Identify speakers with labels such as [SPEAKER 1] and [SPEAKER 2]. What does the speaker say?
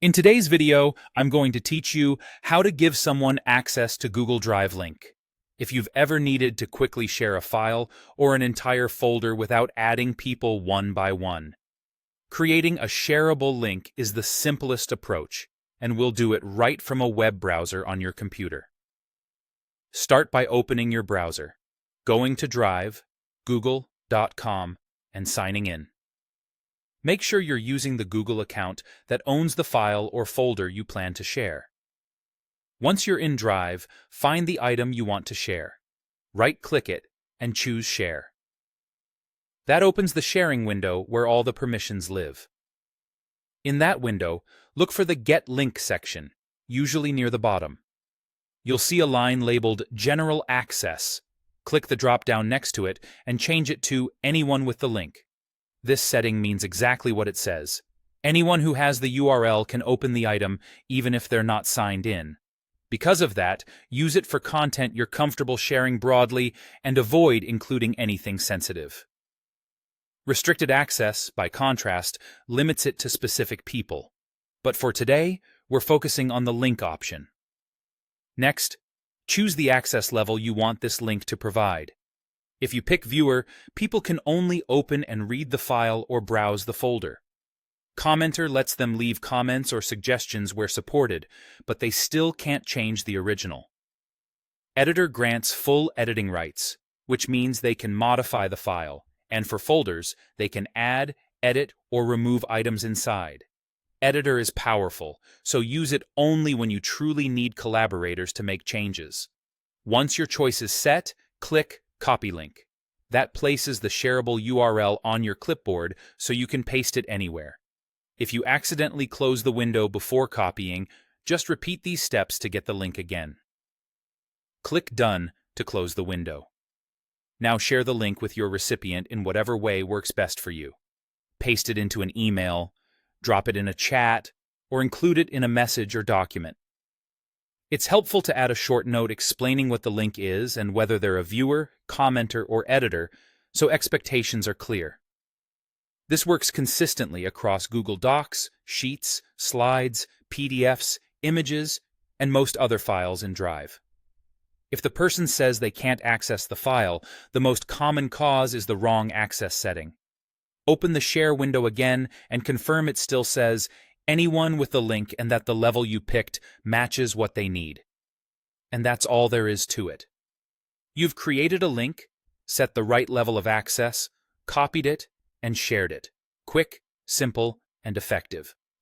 [SPEAKER 1] In today's video, I'm going to teach you how to give someone access to Google Drive link. If you've ever needed to quickly share a file or an entire folder without adding people one by one, creating a shareable link is the simplest approach, and we'll do it right from a web browser on your computer. Start by opening your browser, going to Drive, google.com, and signing in. Make sure you're using the Google account that owns the file or folder you plan to share. Once you're in Drive, find the item you want to share. Right-click it and choose Share. That opens the sharing window where all the permissions live. In that window, look for the Get Link section, usually near the bottom. You'll see a line labeled General Access. Click the drop-down next to it and change it to Anyone with the link. This setting means exactly what it says. Anyone who has the URL can open the item even if they're not signed in. Because of that, use it for content you're comfortable sharing broadly and avoid including anything sensitive. Restricted access, by contrast, limits it to specific people. But for today, we're focusing on the link option. Next, choose the access level you want this link to provide. If you pick Viewer, people can only open and read the file or browse the folder. Commenter lets them leave comments or suggestions where supported, but they still can't change the original. Editor grants full editing rights, which means they can modify the file, and for folders, they can add, edit, or remove items inside. Editor is powerful, so use it only when you truly need collaborators to make changes. Once your choice is set, click Copy Link. That places the shareable URL on your clipboard so you can paste it anywhere. If you accidentally close the window before copying, just repeat these steps to get the link again. Click Done to close the window. Now share the link with your recipient in whatever way works best for you. Paste it into an email, drop it in a chat, or include it in a message or document. It's helpful to add a short note explaining what the link is and whether they're a viewer, commenter, or editor, so expectations are clear. This works consistently across Google Docs, Sheets, Slides, PDFs, images, and most other files in Drive. If the person says they can't access the file, the most common cause is the wrong access setting. Open the Share window again and confirm it still says Anyone with the link and that the level you picked matches what they need. And that's all there is to it. You've created a link, set the right level of access, copied it, and shared it. Quick, simple, and effective.